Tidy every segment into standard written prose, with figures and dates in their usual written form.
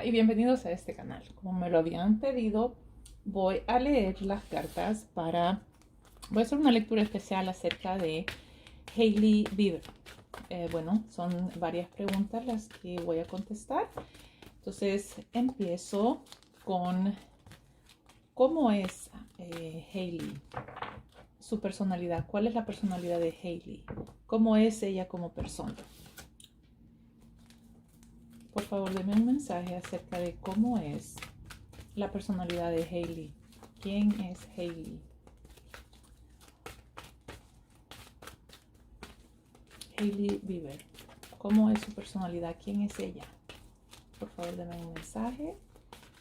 Hola y bienvenidos a este canal. Como me lo habían pedido, voy a leer las cartas voy a hacer una lectura especial acerca de Hailey Bieber. Bueno, son varias preguntas las que voy a contestar. Entonces empiezo con cómo es Hailey, su personalidad. ¿Cuál es la personalidad de Hailey? ¿Cómo es ella como persona? Por favor, denme un mensaje acerca de cómo es la personalidad de Hailey. ¿Quién es Hailey? Hailey Bieber. ¿Cómo es su personalidad? ¿Quién es ella? Por favor, denme un mensaje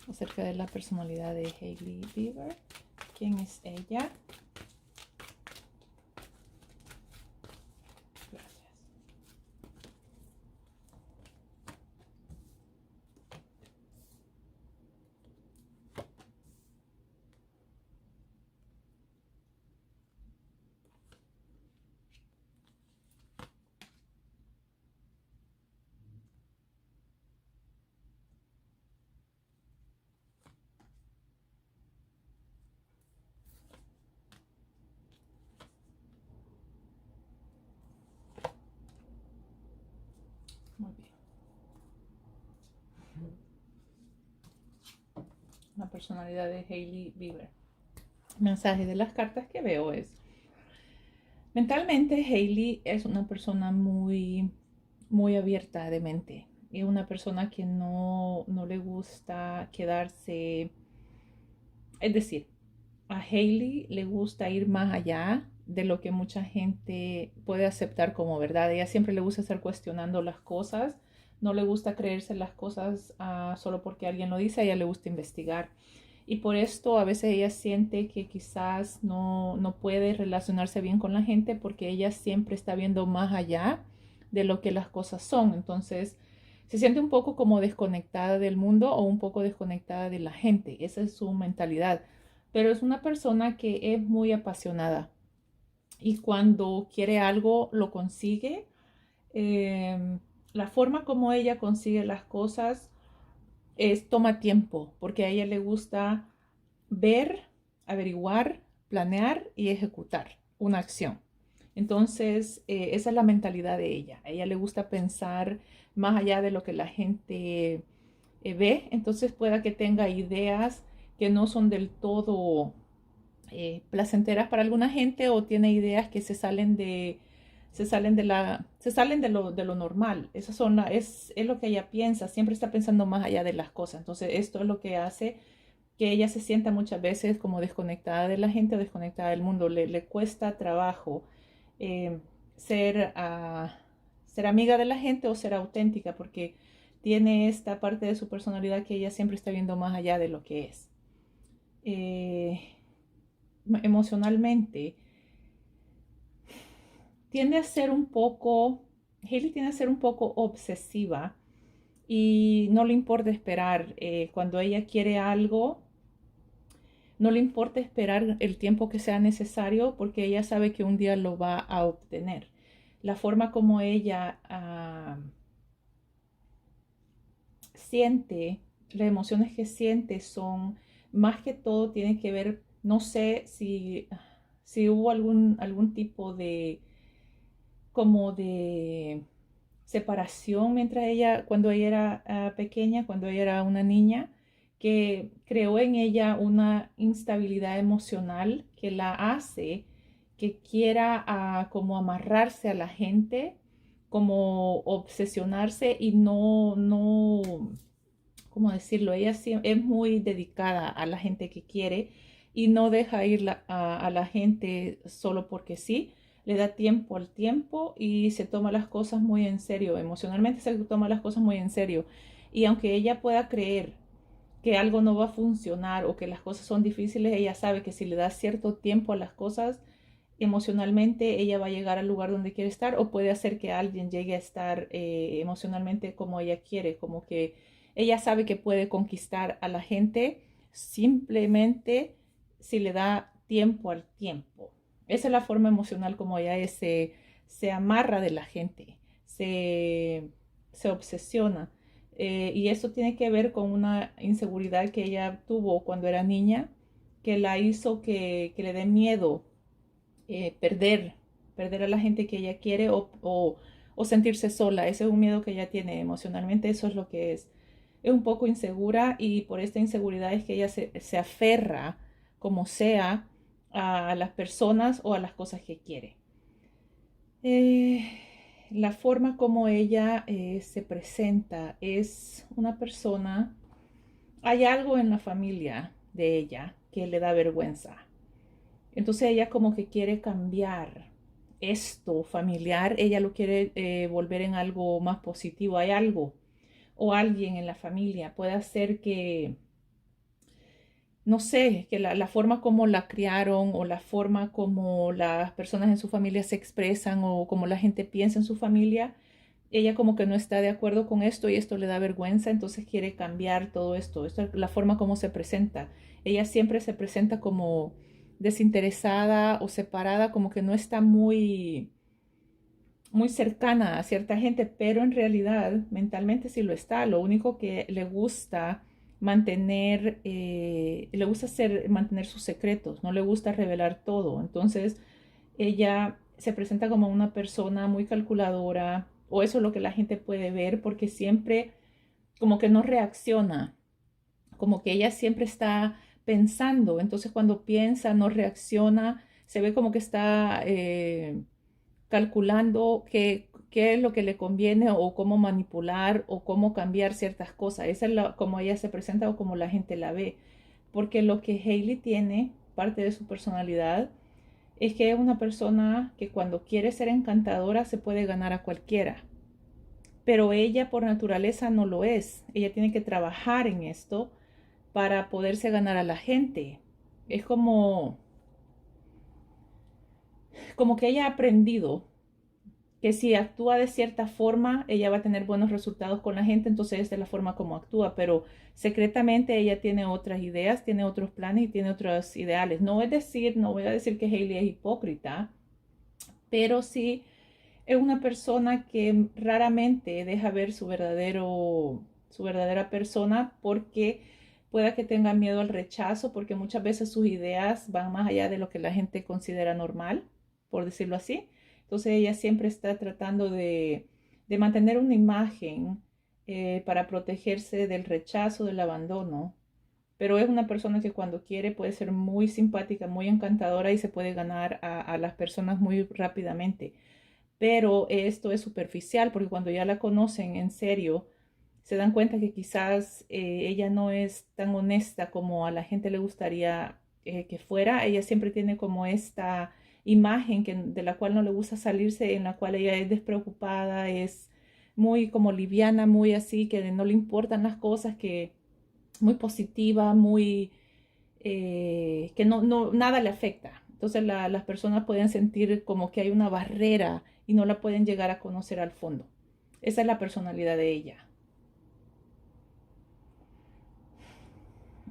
acerca de la personalidad de Hailey Bieber. ¿Quién es ella? Gracias. Muy bien. La personalidad de Hailey Bieber. El mensaje de las cartas que veo es: mentalmente Hailey es una persona muy abierta de mente y una persona que no le gusta quedarse, es decir, a Hailey le gusta ir más allá de lo que mucha gente puede aceptar como verdad. Ella siempre le gusta estar cuestionando las cosas, no le gusta creerse las cosas solo porque alguien lo dice, a ella le gusta investigar. Y por esto a veces ella siente que quizás no puede relacionarse bien con la gente porque ella siempre está viendo más allá de lo que las cosas son. Entonces se siente un poco como desconectada del mundo o un poco desconectada de la gente. Esa es su mentalidad. Pero es una persona que es muy apasionada y cuando quiere algo lo consigue. Eh, la forma como ella consigue las cosas toma tiempo porque a ella le gusta ver, averiguar, planear y ejecutar una acción. Entonces, esa es la mentalidad de ella. A ella le gusta pensar más allá de lo que la gente ve. Entonces, pueda que tenga ideas que no son del todo placenteras para alguna gente o tiene ideas que se salen de lo normal. Es lo que ella piensa, siempre está pensando más allá de las cosas. Entonces, esto es lo que hace que ella se sienta muchas veces como desconectada de la gente o desconectada del mundo. Le cuesta trabajo eh, ser, ser amiga de la gente o ser auténtica porque tiene esta parte de su personalidad que ella siempre está viendo más allá de lo que es. Eh, Emocionalmente tiende a ser un poco, Hailey tiende a ser un poco obsesiva y no le importa esperar. Cuando ella quiere algo, no le importa esperar el tiempo que sea necesario porque ella sabe que un día lo va a obtener. La forma como ella siente, las emociones que siente son más que todo, tiene que ver, no sé si hubo algún tipo de, como de separación mientras cuando ella era pequeña, cuando ella era una niña, que creó en ella una instabilidad emocional que la hace que quiera como amarrarse a la gente, como obsesionarse y ¿cómo decirlo? Ella es muy dedicada a la gente que quiere y no deja ir a la gente solo porque sí. Le da tiempo al tiempo y se toma las cosas muy en serio. Emocionalmente se toma las cosas muy en serio. Y aunque ella pueda creer que algo no va a funcionar o que las cosas son difíciles, ella sabe que si le da cierto tiempo a las cosas, emocionalmente ella va a llegar al lugar donde quiere estar o puede hacer que alguien llegue a estar emocionalmente como ella quiere, como que ella sabe que puede conquistar a la gente simplemente si le da tiempo al tiempo. Esa es la forma emocional como ella se amarra de la gente, se obsesiona. Y eso tiene que ver con una inseguridad que ella tuvo cuando era niña, que la hizo que le dé miedo perder a la gente que ella quiere o sentirse sola. Ese es un miedo que ella tiene emocionalmente, eso es lo que es. Es un poco insegura y por esta inseguridad es que ella se aferra como sea a las personas o a las cosas que quiere. Eh, la forma como ella se presenta es una persona, hay algo en la familia de ella que le da vergüenza. Entonces ella como que quiere cambiar esto familiar, ella lo quiere volver en algo más positivo. Hay algo o alguien en la familia puede hacer que, no sé, que la forma como la criaron o la forma como las personas en su familia se expresan o como la gente piensa en su familia, ella como que no está de acuerdo con esto y esto le da vergüenza, entonces quiere cambiar todo esto. Esto es la forma como se presenta. Ella siempre se presenta como desinteresada o separada, como que no está muy cercana a cierta gente, pero en realidad mentalmente sí lo está. Lo único que le gusta le gusta mantener sus secretos, no le gusta revelar todo. Entonces ella se presenta como una persona muy calculadora, o eso es lo que la gente puede ver, porque siempre como que no reacciona, como que ella siempre está pensando, entonces cuando piensa no reacciona, se ve como que está calculando qué es lo que le conviene o cómo manipular o cómo cambiar ciertas cosas. Esa es como ella se presenta o como la gente la ve, porque lo que Hailey tiene, parte de su personalidad, es que es una persona que cuando quiere ser encantadora se puede ganar a cualquiera. Pero ella por naturaleza no lo es. Ella tiene que trabajar en esto para poderse ganar a la gente. Es como que ella ha aprendido que si actúa de cierta forma, ella va a tener buenos resultados con la gente, entonces esta es la forma como actúa, pero secretamente ella tiene otras ideas, tiene otros planes y tiene otros ideales. No voy a decir que Hailey es hipócrita, pero sí es una persona que raramente deja ver su verdadera persona porque pueda que tenga miedo al rechazo, porque muchas veces sus ideas van más allá de lo que la gente considera normal, por decirlo así. Entonces ella siempre está tratando de mantener una imagen para protegerse del rechazo, del abandono. Pero es una persona que cuando quiere puede ser muy simpática, muy encantadora y se puede ganar a las personas muy rápidamente. Pero esto es superficial porque cuando ya la conocen en serio, se dan cuenta que quizás ella no es tan honesta como a la gente le gustaría que fuera. Ella siempre tiene como esta imagen de la cual no le gusta salirse, en la cual ella es despreocupada, es muy como liviana, muy así, que no le importan las cosas, que muy positiva, muy que nada le afecta. Entonces las personas pueden sentir como que hay una barrera y no la pueden llegar a conocer al fondo. Esa es la personalidad de ella.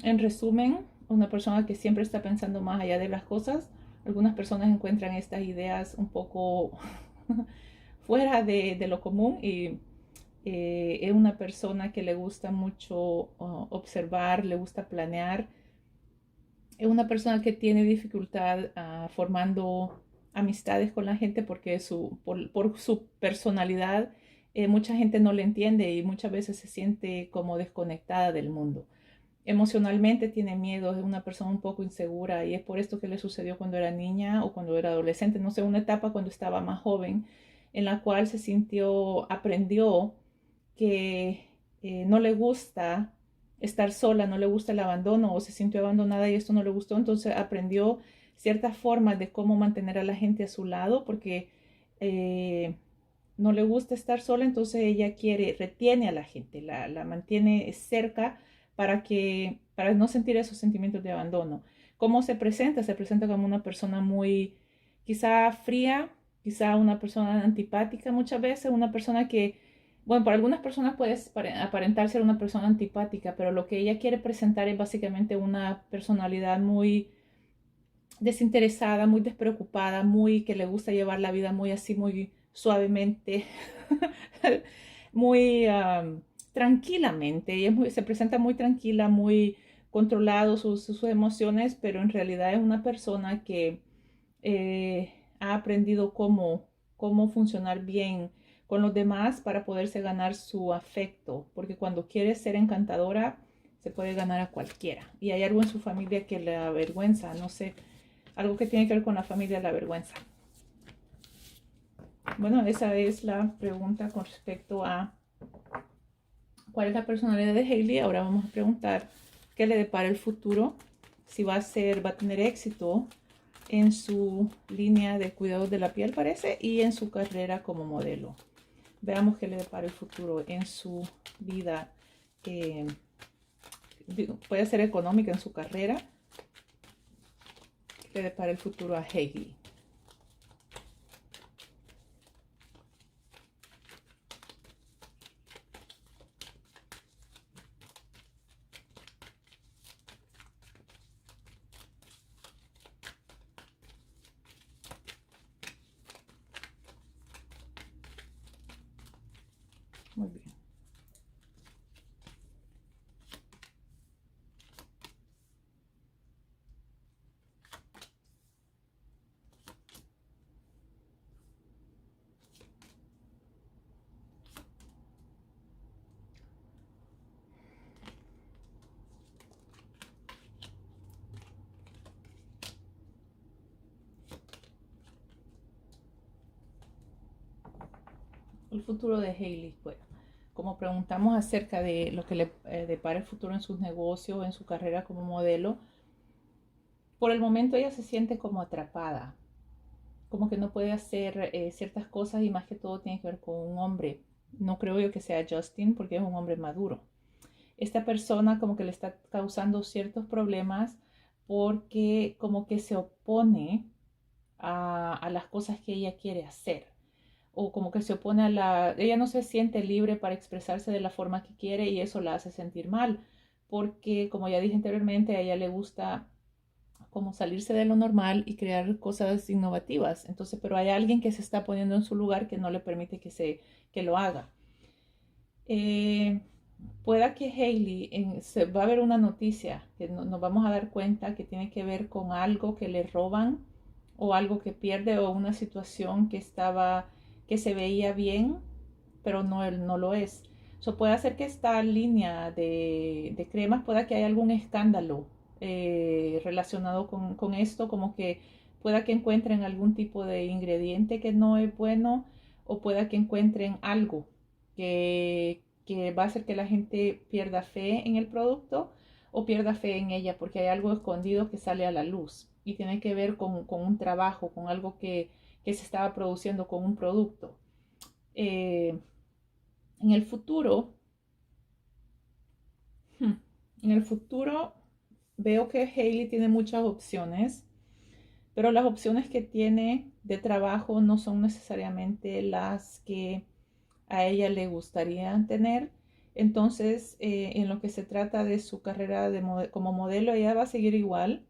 En resumen, una persona que siempre está pensando más allá de las cosas. Algunas personas encuentran estas ideas un poco fuera de lo común y es una persona que le gusta mucho observar, le gusta planear. Es una persona que tiene dificultad formando amistades con la gente porque por su personalidad mucha gente no le entiende y muchas veces se siente como desconectada del mundo. Emocionalmente tiene miedo, es una persona un poco insegura y es por esto que le sucedió cuando era niña o cuando era adolescente, no sé, una etapa cuando estaba más joven en la cual aprendió que no le gusta estar sola, no le gusta el abandono o se sintió abandonada y esto no le gustó, entonces aprendió ciertas formas de cómo mantener a la gente a su lado porque eh, no le gusta estar sola, entonces ella retiene a la gente, la mantiene cerca para no sentir esos sentimientos de abandono. ¿Cómo se presenta? Se presenta como una persona muy, quizá fría, quizá una persona antipática muchas veces, una persona que, bueno, para algunas personas puede aparentar ser una persona antipática, pero lo que ella quiere presentar es básicamente una personalidad muy desinteresada, muy despreocupada, muy que le gusta llevar la vida muy así, muy suavemente, muy tranquilamente. Ella se presenta muy tranquila, muy controlado sus emociones, pero en realidad es una persona que ha aprendido cómo funcionar bien con los demás para poderse ganar su afecto, porque cuando quiere ser encantadora se puede ganar a cualquiera. Y hay algo en su familia que le avergüenza, no sé, algo que tiene que ver con la familia la vergüenza. Bueno, esa es la pregunta con respecto a cuál es la personalidad de Hailey. Ahora vamos a preguntar qué le depara el futuro, si va a tener éxito en su línea de cuidados de la piel, parece, y en su carrera como modelo. Veamos qué le depara el futuro en su vida. Puede ser económica en su carrera. ¿Qué le depara el futuro a Hailey? Muy bien. El futuro de Hailey, bueno, como preguntamos acerca de lo que le depara el futuro en sus negocios, en su carrera como modelo, por el momento ella se siente como atrapada, como que no puede hacer ciertas cosas y más que todo tiene que ver con un hombre. No creo yo que sea Justin porque es un hombre maduro. Esta persona como que le está causando ciertos problemas porque como que se opone a las cosas que ella quiere hacer o como que se opone ella no se siente libre para expresarse de la forma que quiere y eso la hace sentir mal porque como ya dije anteriormente a ella le gusta como salirse de lo normal y crear cosas innovativas. Entonces, pero hay alguien que se está poniendo en su lugar que no le permite que lo haga. Pueda que Hailey, se va a ver una noticia que nos vamos a dar cuenta que tiene que ver con algo que le roban o algo que pierde o una situación que se veía bien, pero no lo es. So, puede hacer que esta línea de cremas pueda que haya algún escándalo relacionado con esto, como que pueda que encuentren algún tipo de ingrediente que no es bueno o pueda que encuentren algo que va a hacer que la gente pierda fe en el producto o pierda fe en ella porque hay algo escondido que sale a la luz y tiene que ver con un trabajo, con algo que se estaba produciendo con un producto. En el futuro, en el futuro veo que Hailey tiene muchas opciones, pero las opciones que tiene de trabajo no son necesariamente las que a ella le gustaría tener. Entonces, en lo que se trata de su carrera como modelo, ella va a seguir igual,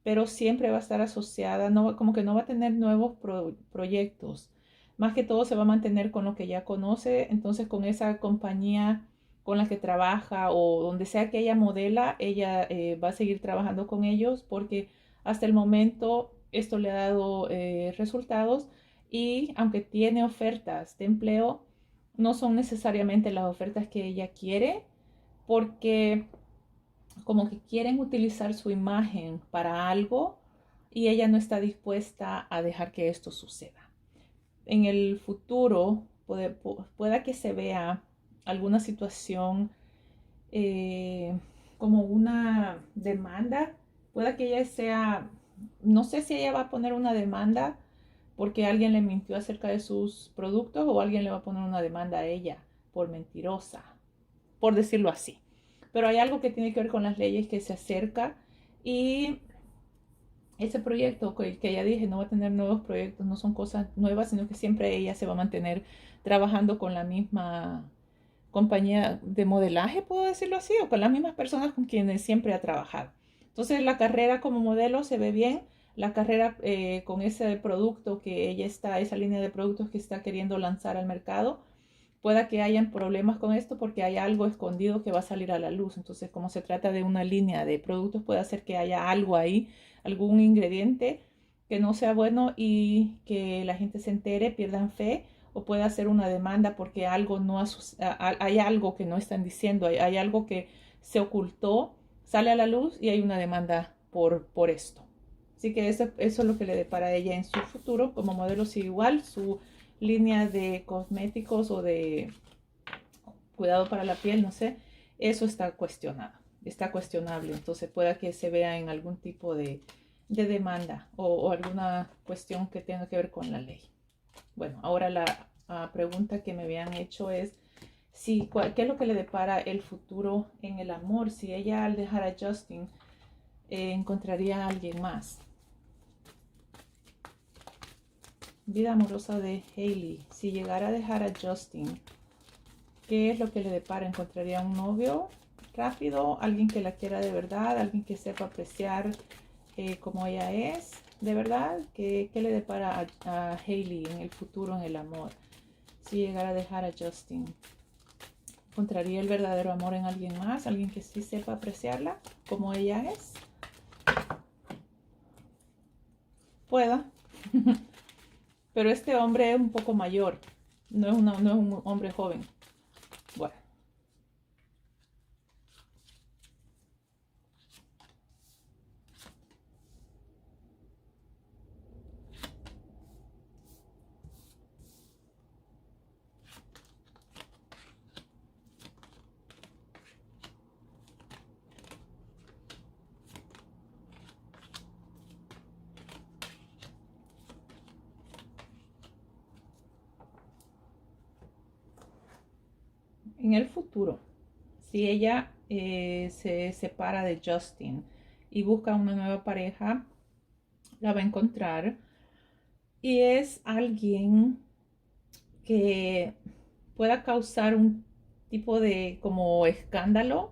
pero siempre va a estar asociada, no, como que no va a tener nuevos proyectos. Más que todo se va a mantener con lo que ya conoce, entonces con esa compañía con la que trabaja o donde sea que ella modela, ella va a seguir trabajando con ellos porque hasta el momento esto le ha dado resultados y aunque tiene ofertas de empleo, no son necesariamente las ofertas que ella quiere porque como que quieren utilizar su imagen para algo y ella no está dispuesta a dejar que esto suceda. En el futuro pueda que se vea alguna situación como una demanda, pueda que ella sea, no sé si ella va a poner una demanda porque alguien le mintió acerca de sus productos o alguien le va a poner una demanda a ella por mentirosa, por decirlo así. Pero hay algo que tiene que ver con las leyes que se acerca y ese proyecto que ya dije no va a tener nuevos proyectos, no son cosas nuevas, sino que siempre ella se va a mantener trabajando con la misma compañía de modelaje, puedo decirlo así, o con las mismas personas con quienes siempre ha trabajado. Entonces la carrera como modelo se ve bien, la carrera con ese producto que ella está, esa línea de productos que está queriendo lanzar al mercado, pueda que hayan problemas con esto porque hay algo escondido que va a salir a la luz. Entonces, como se trata de una línea de productos, puede hacer que haya algo ahí, algún ingrediente que no sea bueno y que la gente se entere, pierdan fe, o puede hacer una demanda porque algo no hay algo que no están diciendo, hay algo que se ocultó, sale a la luz y hay una demanda por esto. Así que eso es lo que le depara a ella en su futuro. Como modelo sigue igual, su línea de cosméticos o de cuidado para la piel, no sé, eso está cuestionado, está cuestionable. Entonces pueda que se vea en algún tipo de demanda o alguna cuestión que tenga que ver con la ley. Bueno, ahora la pregunta que me habían hecho es si, ¿qué es lo que le depara el futuro en el amor? Si ella al dejar a Justin encontraría a alguien más. Vida amorosa de Hailey. Si llegara a dejar a Justin, ¿qué es lo que le depara? ¿Encontraría un novio rápido? ¿Alguien que la quiera de verdad? ¿Alguien que sepa apreciar como ella es de verdad? ¿Qué le depara a Hailey en el futuro en el amor? Si llegara a dejar a Justin, ¿encontraría el verdadero amor en alguien más? ¿Alguien que sí sepa apreciarla como ella es? Pueda. Pero este hombre es un poco mayor. No es un hombre joven. Bueno. En el futuro, si ella se separa de Justin y busca una nueva pareja, la va a encontrar y es alguien que pueda causar un tipo de como escándalo.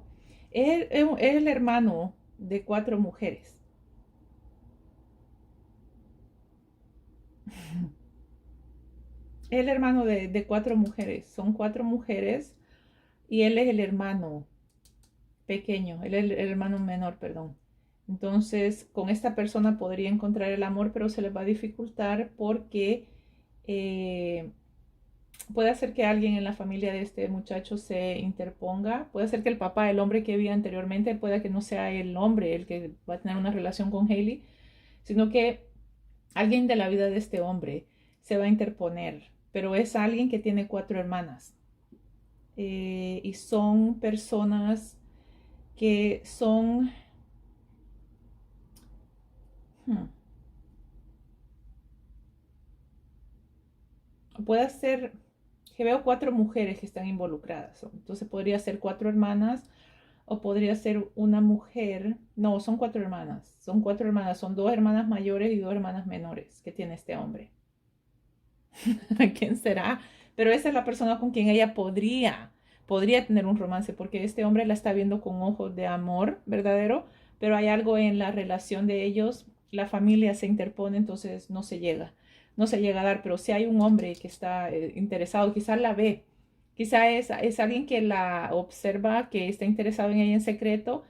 Es el hermano de 4 mujeres. Es el hermano de 4 mujeres. Son 4 mujeres y él es el hermano pequeño, él es el hermano menor, perdón. Entonces, con esta persona podría encontrar el amor, pero se le va a dificultar porque eh, puede hacer que alguien en la familia de este muchacho se interponga. Puede ser que el papá, el hombre que vivía anteriormente, pueda que no sea el hombre el que va a tener una relación con Hailey, sino que alguien de la vida de este hombre se va a interponer. Pero es alguien que tiene 4 hermanas. Y son personas que son... hmm, puede ser que veo 4 mujeres que están involucradas. Entonces podría ser 4 hermanas o podría ser una mujer. No, son 4 hermanas. Son 4 hermanas. Son 2 hermanas mayores y 2 hermanas menores que tiene este hombre. ¿Quién será? Pero esa es la persona con quien ella podría tener un romance porque este hombre la está viendo con ojos de amor verdadero, pero hay algo en la relación de ellos, la familia se interpone, entonces no se llega a dar, pero si hay un hombre que está interesado, quizás la ve, quizás es alguien que la observa, que está interesado en ella en secreto,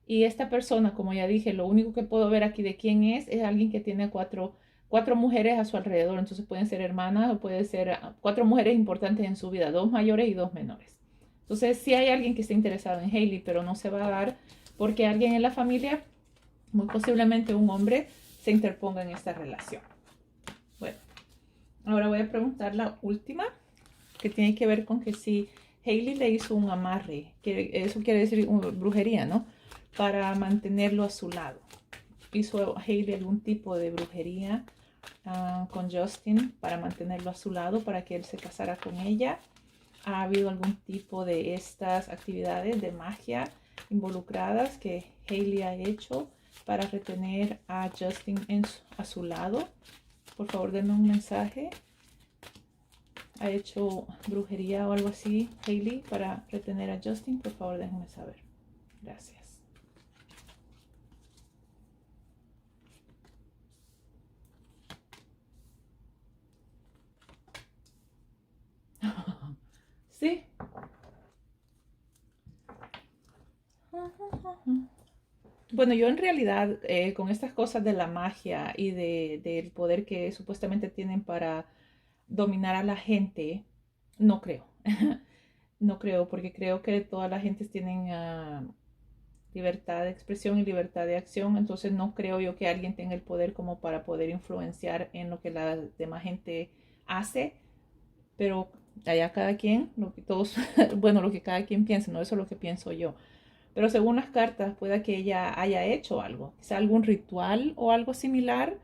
y esta persona, como ya dije, lo único que puedo ver aquí de quién es alguien que tiene 4 mujeres a su alrededor. Entonces pueden ser hermanas o pueden ser 4 mujeres importantes en su vida, 2 mayores y 2 menores. Entonces sí hay alguien que está interesado en Hailey, pero no se va a dar porque alguien en la familia, muy posiblemente un hombre, se interponga en esta relación. Bueno, ahora voy a preguntar la última, que tiene que ver con que si Hailey le hizo un amarre, que eso quiere decir brujería, ¿no? Para mantenerlo a su lado. ¿Hizo Hailey algún tipo de brujería con Justin para mantenerlo a su lado, para que él se casara con ella? ¿Ha habido algún tipo de estas actividades de magia involucradas que Hailey ha hecho para retener a Justin a su lado? Por favor, denme un mensaje. ¿Ha hecho brujería o algo así Hailey para retener a Justin? Por favor, déjenme saber. Gracias. Sí. Bueno, yo en realidad con estas cosas de la magia y del poder que supuestamente tienen para dominar a la gente, no creo. No creo, porque creo que todas las gentes tienen libertad de expresión y libertad de acción, entonces no creo yo que alguien tenga el poder como para poder influenciar en lo que la demás gente hace, pero allá cada quien, lo que todos, bueno, lo que cada quien piensa, no eso es lo que pienso yo. Pero según las cartas, pueda que ella haya hecho algo, quizá algún ritual o algo similar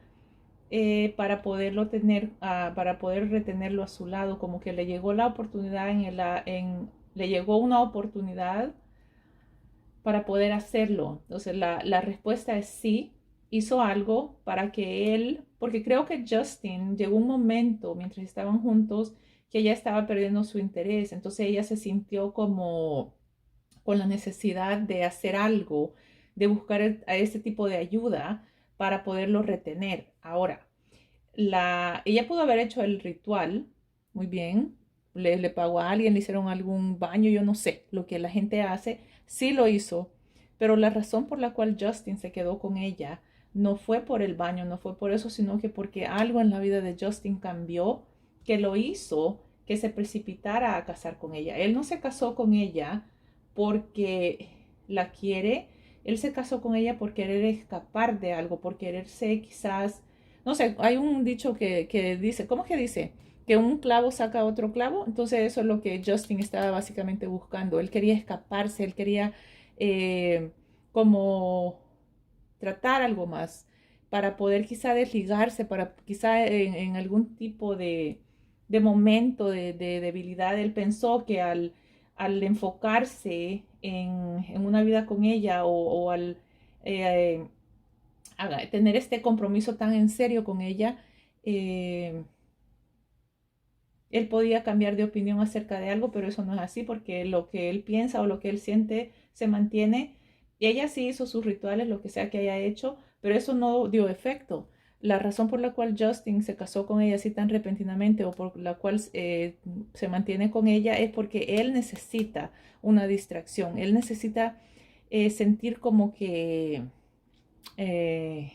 para poderlo tener, para poder retenerlo a su lado, como que le llegó la oportunidad le llegó una oportunidad para poder hacerlo. Entonces la respuesta es sí, hizo algo para que él, porque creo que Justin llegó un momento mientras estaban juntos que ella estaba perdiendo su interés, entonces ella se sintió como con la necesidad de hacer algo, de buscar a ese tipo de ayuda para poderlo retener. Ahora, ella pudo haber hecho el ritual muy bien, le pagó a alguien, le hicieron algún baño, yo no sé, lo que la gente hace, sí lo hizo, pero la razón por la cual Justin se quedó con ella no fue por el baño, no fue por eso, sino que porque algo en la vida de Justin cambió que lo hizo que se precipitara a casar con ella. Él no se casó con ella porque la quiere, él se casó con ella por querer escapar de algo, por quererse quizás, no sé, hay un dicho que dice, ¿cómo que dice? Que un clavo saca otro clavo. Entonces eso es lo que Justin estaba básicamente buscando. Él quería escaparse, él quería eh, como tratar algo más para poder quizá desligarse, para quizá en algún tipo de momento de debilidad, él pensó que al enfocarse en una vida con ella o al eh, tener este compromiso tan en serio con ella, eh, él podía cambiar de opinión acerca de algo, pero eso no es así porque lo que él piensa o lo que él siente se mantiene. Y ella sí hizo sus rituales, lo que sea que haya hecho, pero eso no dio efecto. La razón por la cual Justin se casó con ella así tan repentinamente o por la cual se mantiene con ella es porque él necesita una distracción. Él necesita sentir como que eh,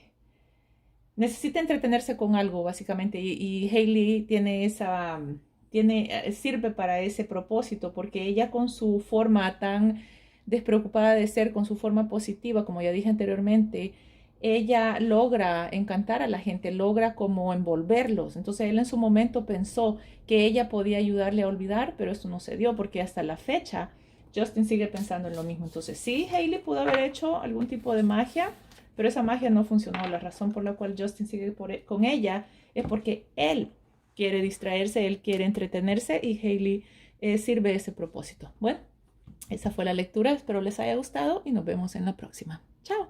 necesita entretenerse con algo, básicamente, y Hailey tiene sirve para ese propósito, porque ella con su forma tan despreocupada de ser, con su forma positiva, como ya dije anteriormente, ella logra encantar a la gente, logra como envolverlos. Entonces él en su momento pensó que ella podía ayudarle a olvidar, pero eso no se dio, porque hasta la fecha Justin sigue pensando en lo mismo. Entonces sí, Hailey pudo haber hecho algún tipo de magia, pero esa magia no funcionó. La razón por la cual Justin sigue con ella es porque él quiere distraerse, él quiere entretenerse y Hailey sirve ese propósito. Bueno, esa fue la lectura. Espero les haya gustado y nos vemos en la próxima. Chao.